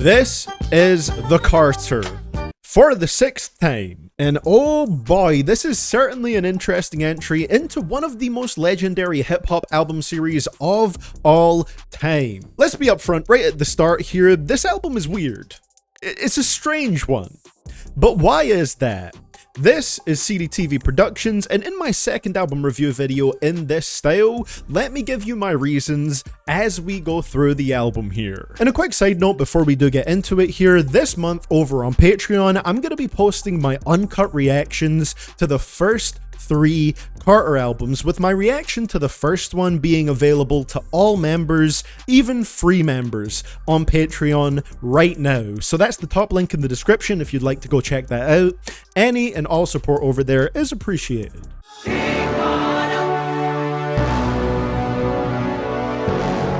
This is The Carter for the 6th time, and oh boy, this is certainly an interesting entry into one of the most legendary hip-hop album series of all time. Let's be upfront right at the start here, this album is weird. It's a strange one. But why is that? This is CDTVProductions, and in my second album review video in this style, let me give you my reasons as we go through the album here. And a quick side note before we do get into it here, this month over on Patreon, I'm going to be posting my uncut reactions to the first 3 Carter albums, with my reaction to the first one being available to all members, even free members, on Patreon right now. So that's the top link in the description if you'd like to go check that out. Any and all support over there is appreciated.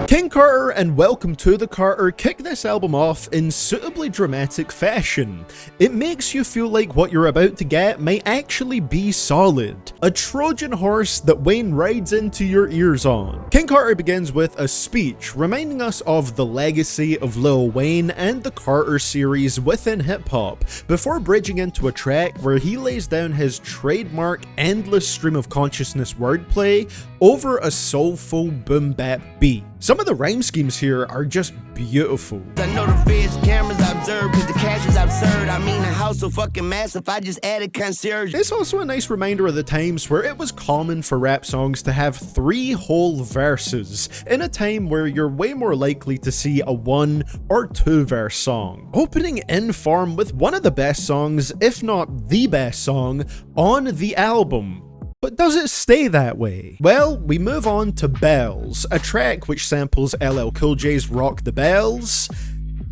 King Carter and Welcome to the Carter kick this album off in suitably dramatic fashion. It makes you feel like what you're about to get may actually be solid. A Trojan horse that Wayne rides into your ears on. King Carter begins with a speech reminding us of the legacy of Lil Wayne and the Carter series within hip-hop, before bridging into a track where he lays down his trademark endless stream of consciousness wordplay over a soulful boom-bap beat. Some of the rhyme schemes here are just beautiful. I know the feds cameras observe cause the cash is absurd. I mean the house so fucking massive, I just added concierge. It's also a nice reminder of the times where it was common for rap songs to have 3 whole verses, in a time where you're way more likely to see a 1 or 2 verse song. Opening in form with one of the best songs, if not the best song, on the album. But does it stay that way? Well, we move on to Bells, a track which samples LL Cool J's Rock the Bells.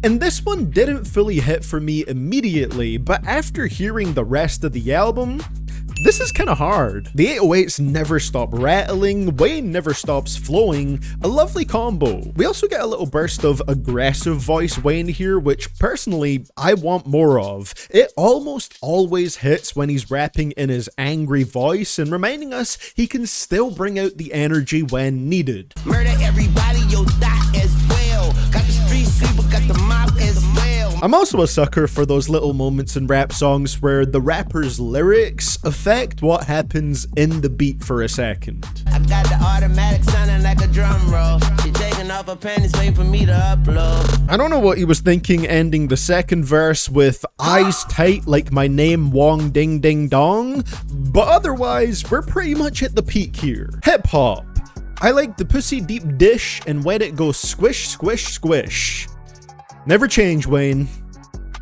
And this one didn't fully hit for me immediately, but after hearing the rest of the album, this is kinda hard. The 808s never stop rattling, Wayne never stops flowing, a lovely combo. We also get a little burst of aggressive voice Wayne here, which personally I want more of. It almost always hits when he's rapping in his angry voice and reminding us he can still bring out the energy when needed. Murder everybody, yo, that as well. Got the street sweeper, got the mob as well. I'm also a sucker for those little moments in rap songs where the rapper's lyrics affect what happens in the beat for a second. I got the automatic sounding like a drum roll. She taking off her panties, waiting for me to upload. I don't know what he was thinking ending the second verse with eyes tight like my name Wong Ding Ding Dong, but otherwise we're pretty much at the peak here. Hip hop. I like the pussy deep dish and when it goes squish squish squish. Never change, Wayne.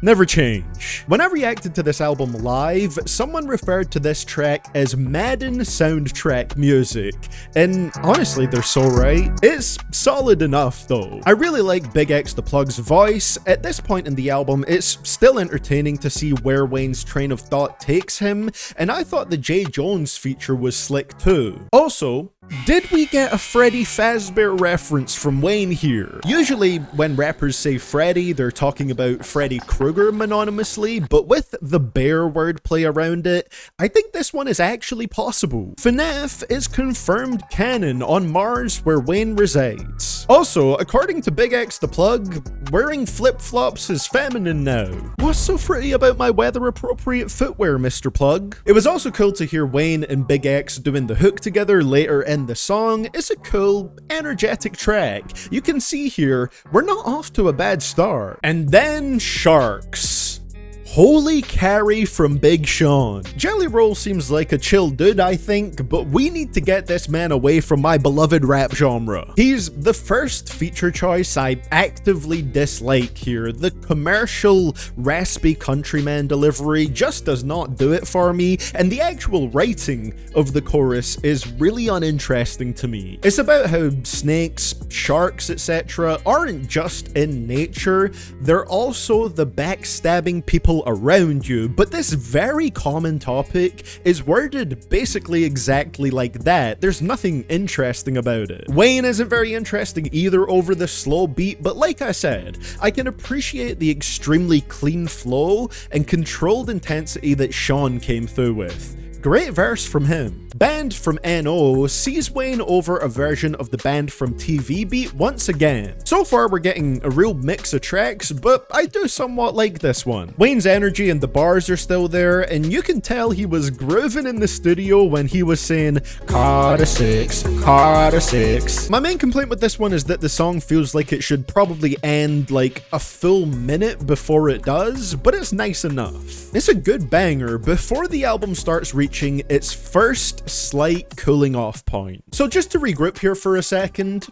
Never change. When I reacted to this album live, someone referred to this track as Madden soundtrack music, and honestly, they're so right. It's solid enough though. I really like Big X the Plug's voice. At this point in the album, it's still entertaining to see where Wayne's train of thought takes him, and I thought the J. Jones feature was slick too. Also, did we get a Freddy Fazbear reference from Wayne here? Usually, when rappers say Freddy, they're talking about Freddy Krueger mononymously, but with the bear wordplay around it, I think this one is actually possible. FNAF is confirmed canon on Mars where Wayne resides. Also, according to Big X the Plug, wearing flip-flops is feminine now. What's so pretty about my weather-appropriate footwear, Mr. Plug? It was also cool to hear Wayne and Big X doing the hook together later in the song. It's a cool, energetic track. You can see here, we're not off to a bad start. And then Sharks. Holy carry from Big Sean. Jelly Roll seems like a chill dude, I think, but we need to get this man away from my beloved rap genre. He's the first feature choice I actively dislike here. The commercial, raspy countryman delivery just does not do it for me, and the actual writing of the chorus is really uninteresting to me. It's about how snakes, sharks, etc. aren't just in nature, they're also the backstabbing people around you, but this very common topic is worded basically exactly like that. There's nothing interesting about it. Wayne isn't very interesting either over the slow beat, but like I said, I can appreciate the extremely clean flow and controlled intensity that Sean came through with. Great verse from him. Band from NO sees Wayne over a version of the Band from TV beat once again. So far we're getting a real mix of tracks, but I do somewhat like this one. Wayne's energy and the bars are still there, and you can tell he was grooving in the studio when he was saying Carter 6, Carter 6. My main complaint with this one is that the song feels like it should probably end like a full minute before it does, but it's nice enough. It's a good banger before the album starts reaching its first slight cooling off point. So just to regroup here for a second,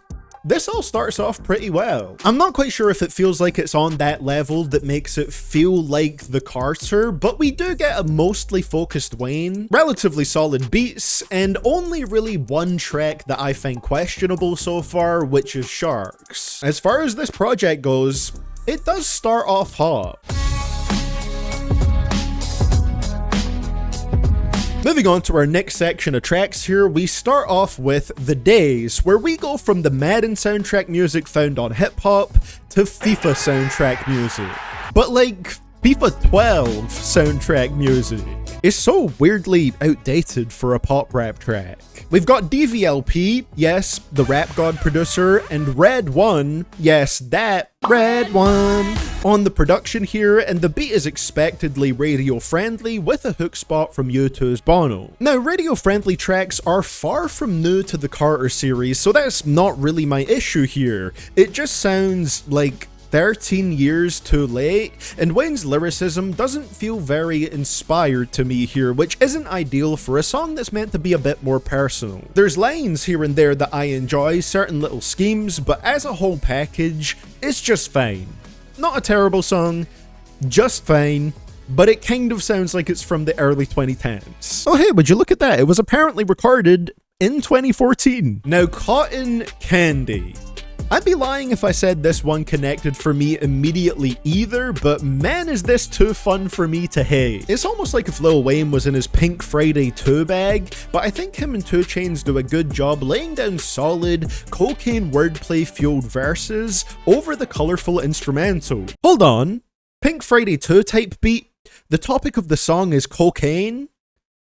this all starts off pretty well. I'm not quite sure if it feels like it's on that level that makes it feel like the Carter, but we do get a mostly focused Wayne, relatively solid beats, and only really one track that I find questionable so far, which is Sharks. As far as this project goes, it does start off hot. Moving on to our next section of tracks here, we start off with The Days, where we go from the Madden soundtrack music found on hip hop to FIFA soundtrack music. But like FIFA 12 soundtrack music. It's so weirdly outdated for a pop rap track. We've got DVLP, yes, the Rap God producer, and Red One, yes, that Red One, on the production here, and the beat is expectedly radio-friendly with a hook spot from U2's Bono. Now, radio-friendly tracks are far from new to the Carter series, so that's not really my issue here. It just sounds like 13 years too late, and Wayne's lyricism doesn't feel very inspired to me here, which isn't ideal for a song that's meant to be a bit more personal. There's lines here and there that I enjoy, certain little schemes, but as a whole package, it's just fine. Not a terrible song, just fine, but it kind of sounds like it's from the early 2010s. Oh hey, would you look at that? It was apparently recorded in 2014. Now, Cotton Candy. I'd be lying if I said this one connected for me immediately either, but man is this too fun for me to hate. It's almost like if Lil Wayne was in his Pink Friday 2 bag, but I think him and 2 Chainz do a good job laying down solid, cocaine wordplay fueled verses over the colourful instrumental. Hold on, Pink Friday 2 type beat? The topic of the song is cocaine?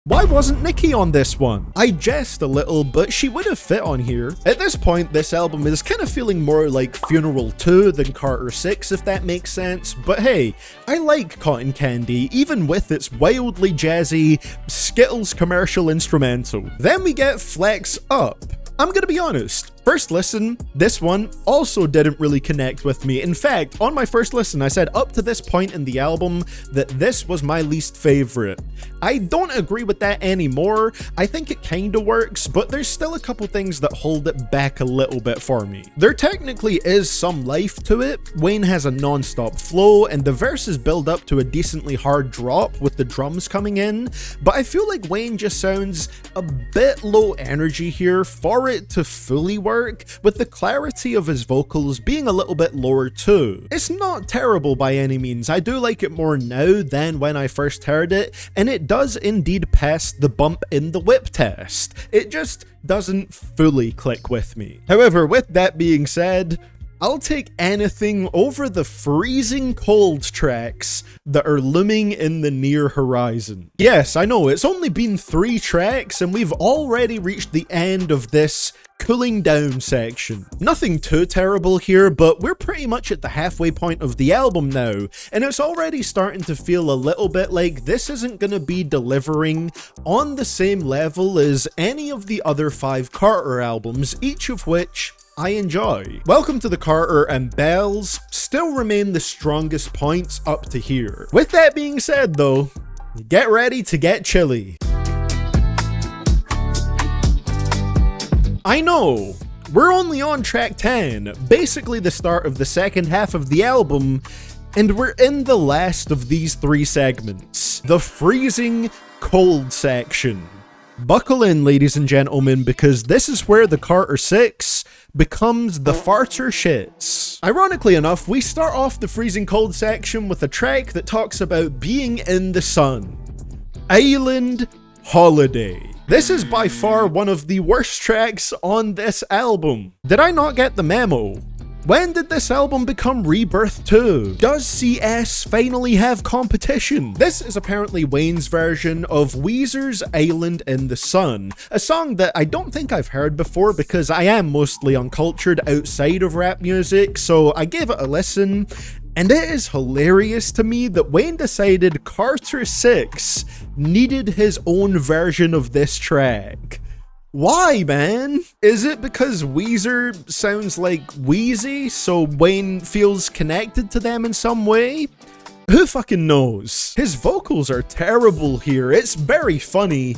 Why wasn't Nicki on this one? I jest a little, but she would have fit on here. At this point, this album is kind of feeling more like Funeral 2 than Carter 6, if that makes sense, but hey, I like Cotton Candy, even with its wildly jazzy Skittles commercial instrumental. Then we get Flex Up. I'm gonna be honest, first listen, this one also didn't really connect with me. In fact, on my first listen, I said up to this point in the album that this was my least favorite. I don't agree with that anymore. I think it kinda works, but there's still a couple things that hold it back a little bit for me. There technically is some life to it. Wayne has a non-stop flow, and the verses build up to a decently hard drop with the drums coming in, but I feel like Wayne just sounds a bit low energy here for it to fully work, with the clarity of his vocals being a little bit lower too. It's not terrible by any means. I do like it more now than when I first heard it, and it does indeed pass the bump in the whip test. It just doesn't fully click with me. However, with that being said, I'll take anything over the freezing cold tracks that are looming in the near horizon. Yes, I know, it's only been 3 tracks and we've already reached the end of this cooling down section. Nothing too terrible here, but we're pretty much at the halfway point of the album now, and it's already starting to feel a little bit like this isn't gonna be delivering on the same level as any of the other 5 Carter albums, each of which I enjoy. Welcome to the Carter and Bells still remain the strongest points up to here. With that being said though, get ready to get chilly. I know, we're only on track 10, basically the start of the second half of the album, and we're in the last of these 3 segments, the freezing cold section. Buckle in, ladies and gentlemen, because this is where the Carter 6 becomes the farter shits. Ironically enough, we start off the freezing cold section with a track that talks about being in the sun. Island Holiday. This is by far one of the worst tracks on this album. Did I not get the memo? When did this album become Rebirth 2? Does CS finally have competition? This is apparently Wayne's version of Weezer's Island in the Sun, a song that I don't think I've heard before because I am mostly uncultured outside of rap music, so I gave it a listen, and it is hilarious to me that Wayne decided Carter 6 needed his own version of this track. Why, man? Is it because Weezer sounds like Wheezy, so Wayne feels connected to them in some way? Who fucking knows? His vocals are terrible here. It's very funny,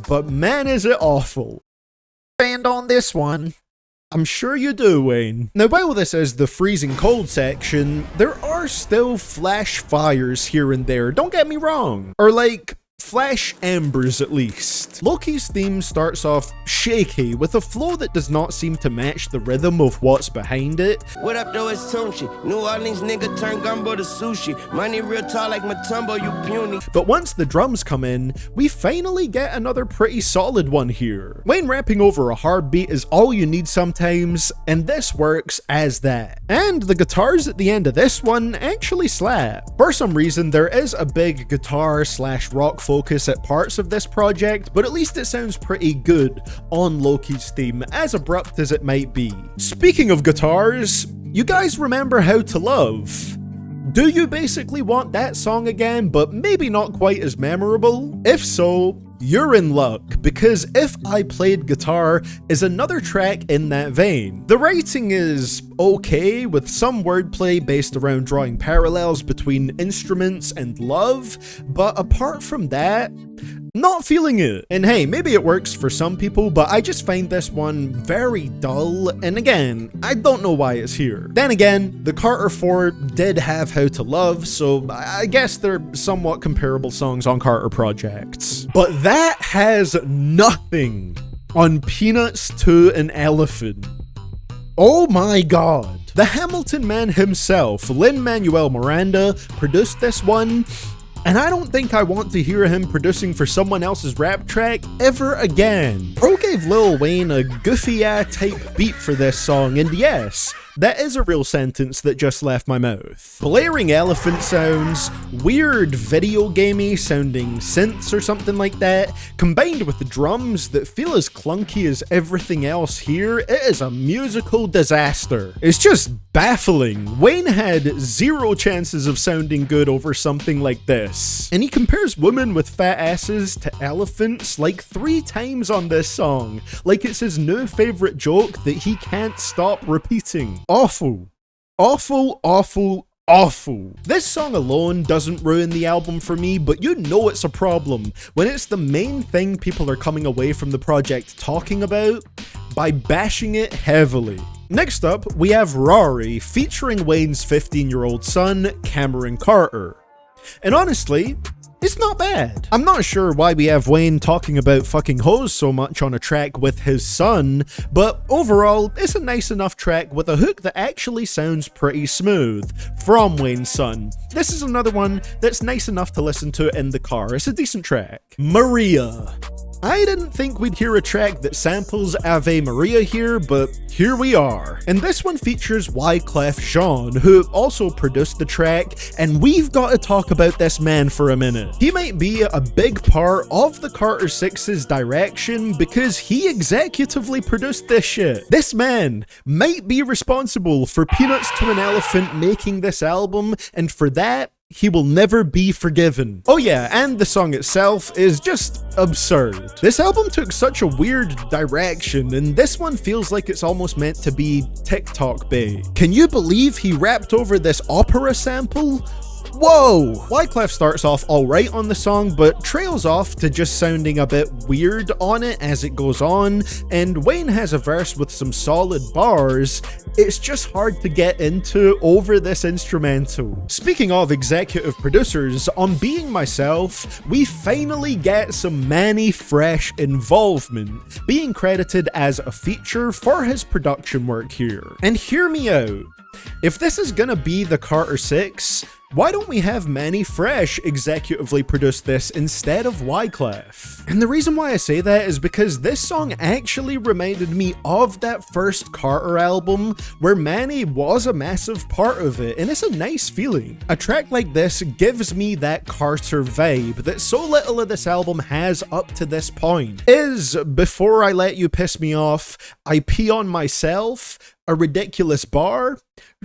but man is it awful. And on this one, I'm sure you do, Wayne. Now, while this is the freezing cold section, there are still flash fires here and there, don't get me wrong. Or like, flash embers at least. Loki's theme starts off shaky with a flow that does not seem to match the rhythm of what's behind it. What up though, it's Tunchi. New Orleans nigga turn gumbo to sushi. Money real tall like Matumbo, you puny. But once the drums come in, we finally get another pretty solid one here. Wayne rapping over a hard beat is all you need sometimes, and this works as that. And the guitars at the end of this one actually slap. For some reason, there is a big guitar slash rock focus at parts of this project, but at least it sounds pretty good on Loki's theme, as abrupt as it might be. Speaking of guitars, you guys remember How to Love? Do you basically want that song again, but maybe not quite as memorable? If so, you're in luck, because If I Played Guitar is another track in that vein. The writing is okay, with some wordplay based around drawing parallels between instruments and love, but apart from that, not feeling it. And hey, maybe it works for some people, but I just find this one very dull, and again, I don't know why it's here. Then again, the Carter 4 did have How to Love, so I guess they're somewhat comparable songs on Carter projects. But that has nothing on Peanuts to an Elephant. Oh my god. The Hamilton man himself, Lin-Manuel Miranda, produced this one, and I don't think I want to hear him producing for someone else's rap track ever again. Bro gave Lil Wayne a goofy-type beat for this song, and yes, that is a real sentence that just left my mouth. Blaring elephant sounds, weird video gamey sounding synths or something like that, combined with the drums that feel as clunky as everything else here, it is a musical disaster. It's just baffling. Wayne had zero chances of sounding good over something like this. And he compares women with fat asses to elephants like 3 times on this song, like it's his new favorite joke that he can't stop repeating. Awful. Awful, awful, awful. This song alone doesn't ruin the album for me, but you know it's a problem when it's the main thing people are coming away from the project talking about by bashing it heavily. Next up, we have Rory featuring Wayne's 15-year-old son, Cameron Carter. And honestly, it's not bad. I'm not sure why we have Wayne talking about fucking hoes so much on a track with his son, but overall, it's a nice enough track with a hook that actually sounds pretty smooth from Wayne's son. This is another one that's nice enough to listen to in the car. It's a decent track. Maria. I didn't think we'd hear a track that samples Ave Maria here, but here we are. And this one features Wyclef Jean, who also produced the track, and we've got to talk about this man for a minute. He might be a big part of the Carter 6's direction because he executively produced this shit. This man might be responsible for Peanuts to an Elephant making this album, and for that, he will never be forgiven. Oh yeah, and the song itself is just absurd. This album took such a weird direction, and this one feels like it's almost meant to be TikTok bait. Can you believe he rapped over this opera sample? Whoa! Wyclef starts off alright on the song, but trails off to just sounding a bit weird on it as it goes on, and Wayne has a verse with some solid bars. It's just hard to get into over this instrumental. Speaking of executive producers, on Being Myself, we finally get some Manny Fresh involvement, being credited as a feature for his production work here. And hear me out. If this is gonna be the Carter 6, Why don't we have Manny Fresh executively produce this instead of Wyclef? And the reason why I say that is because this song actually reminded me of that first Carter album where Manny was a massive part of it, and it's a nice feeling. A track like this gives me that Carter vibe that so little of this album has up to this point. Is Before I Let You Piss Me Off, I Pee on Myself a ridiculous bar?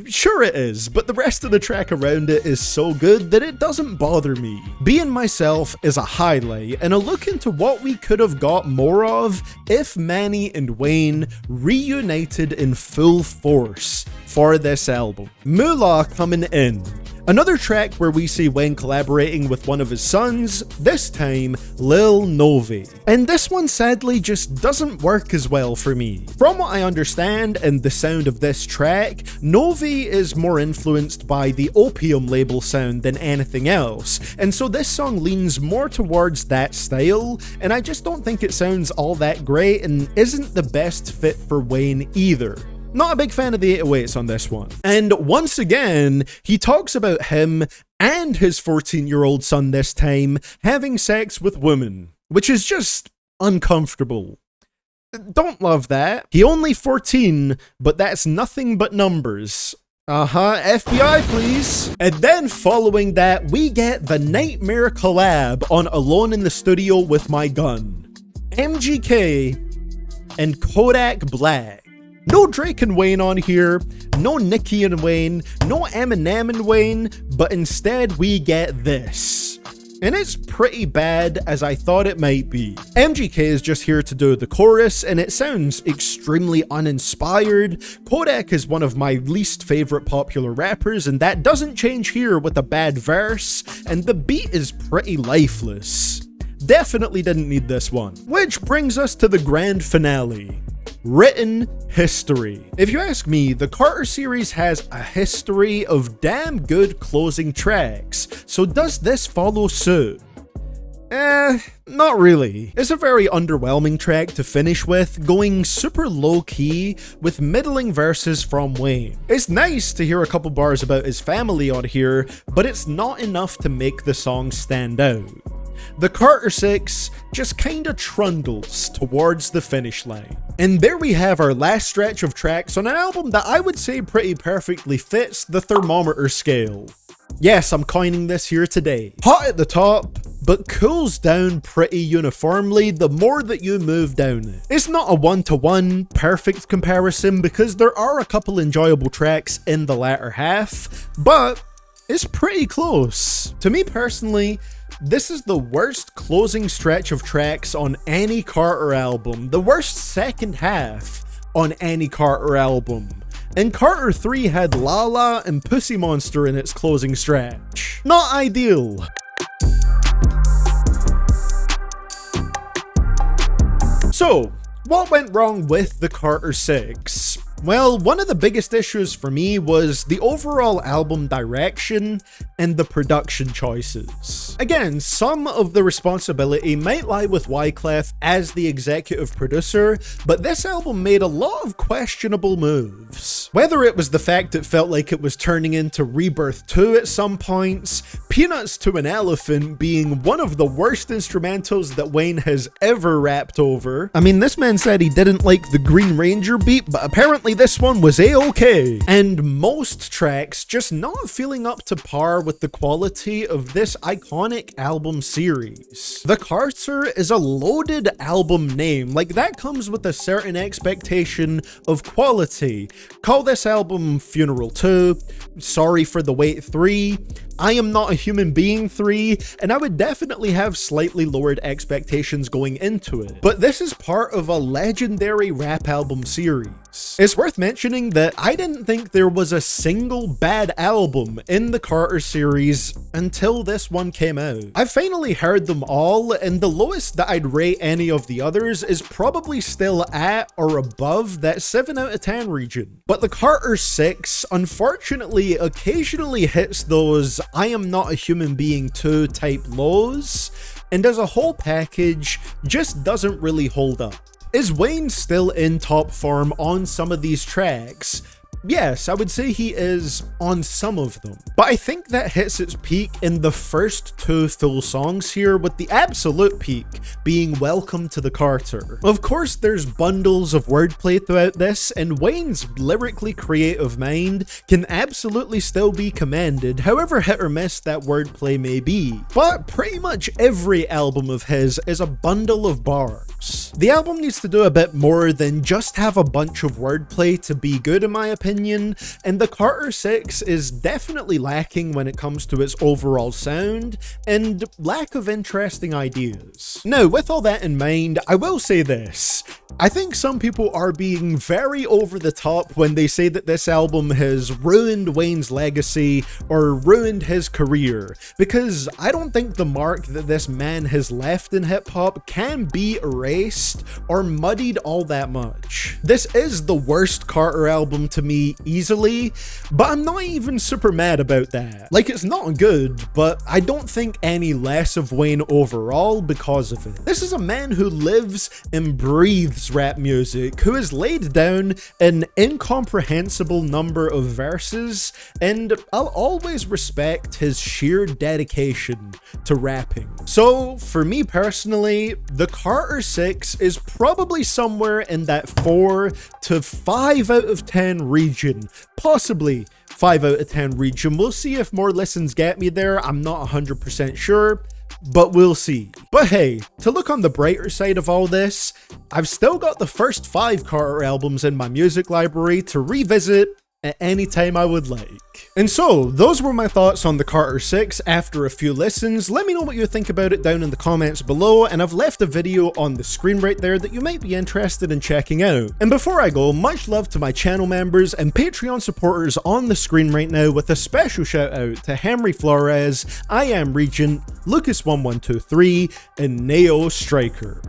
Sure it is, but the rest of the track around it is so good that it doesn't bother me. Being Myself is a highlight and a look into what we could have got more of if Manny and Wayne reunited in full force for this album. Moolah coming in. Another track where we see Wayne collaborating with one of his sons, this time Lil Novi. And this one sadly just doesn't work as well for me. From what I understand and the sound of this track, Novi is more influenced by the Opium label sound than anything else, and so this song leans more towards that style, and I just don't think it sounds all that great and isn't the best fit for Wayne either. Not a big fan of the 808s on this one. And once again, he talks about him and his 14-year-old son this time having sex with women, which is just uncomfortable. Don't love that. He only 14, but that's nothing but numbers. FBI please. And then following that, we get the Nightmare collab on Alone in the Studio with My Gun. MGK and Kodak Black. No Drake and Wayne on here, no Nicki and Wayne, no Eminem and Wayne, but instead we get this. And it's pretty bad as I thought it might be. MGK is just here to do the chorus and it sounds extremely uninspired. Kodak is one of my least favorite popular rappers and that doesn't change here with a bad verse, and the beat is pretty lifeless. Definitely didn't need this one. Which brings us to the grand finale. Written history. If you ask me, the Carter series has a history of damn good closing tracks, so does this follow suit? Not really. It's a very underwhelming track to finish with, going super low-key with middling verses from Wayne. It's nice to hear a couple bars about his family on here, but it's not enough to make the song stand out. The Carter 6 just kinda trundles towards the finish line. And there we have our last stretch of tracks on an album that I would say pretty perfectly fits the thermometer scale. Yes, I'm coining this here today. Hot at the top, but cools down pretty uniformly the more that you move down it. It's not a one-to-one perfect comparison because there are a couple enjoyable tracks in the latter half, but it's pretty close. To me personally, this is the worst closing stretch of tracks on any Carter album, the worst second half on any Carter album. And Carter 3 had Lala and Pussy Monster in its closing stretch. Not ideal. So, what went wrong with the Carter 6? Well, one of the biggest issues for me was the overall album direction and the production choices. Again, some of the responsibility might lie with Wyclef as the executive producer, but this album made a lot of questionable moves. Whether it was the fact it felt like it was turning into Rebirth 2 at some points, Peanuts to an Elephant being one of the worst instrumentals that Wayne has ever rapped over. I mean, this man said he didn't like the Green Ranger beat, but apparently this one was a-okay. And most tracks just not feeling up to par with the quality of this iconic album series. The Carter is a loaded album name, like that comes with a certain expectation of quality. Call this album Funeral 2, Sorry for the Wait 3, I Am Not a Human Being 3, and I would definitely have slightly lowered expectations going into it. But this is part of a legendary rap album series. It's worth mentioning that I didn't think there was a single bad album in the Carter series until this one came out. I've finally heard them all, and the lowest that I'd rate any of the others is probably still at or above that 7 out of 10 region. But the Carter 6, unfortunately, occasionally hits those I Am Not a Human Being 2 type lows, and as a whole package, just doesn't really hold up. Is Wayne still in top form on some of these tracks? yes, I would say he is on some of them. But I think that hits its peak in the first 2 full songs here, with the absolute peak being Welcome to the Carter. Of course, there's bundles of wordplay throughout this, and Wayne's lyrically creative mind can absolutely still be commended, however hit or miss that wordplay may be. But pretty much every album of his is a bundle of bars. The album needs to do a bit more than just have a bunch of wordplay to be good in my opinion, and the Carter 6 is definitely lacking when it comes to its overall sound and lack of interesting ideas. Now, with all that in mind, I will say this. I think some people are being very over the top when they say that this album has ruined Wayne's legacy or ruined his career, because I don't think the mark that this man has left in hip-hop can be erased or muddied all that much. This is the worst Carter album to me easily, but I'm not even super mad about that. Like, it's not good, but I don't think any less of Wayne overall because of it. This is a man who lives and breathes rap music, who has laid down an incomprehensible number of verses, and I'll always respect his sheer dedication to rapping. So for me personally, the Carter 6 is probably somewhere in that 4 to 5 out of 10 region, possibly 5 out of 10 region. We'll see if more listens get me there. I'm not 100% sure, but we'll see. But hey, to look on the brighter side of all this, I've still got the first 5 Carter albums in my music library to revisit at any time I would like. And so, those were my thoughts on the Carter 6 after a few listens. Let me know what you think about it down in the comments below, and I've left a video on the screen right there that you might be interested in checking out. And before I go, much love to my channel members and Patreon supporters on the screen right now, with a special shout out to Henry Flores, I Am Regent, Lucas1123, and Neo Striker.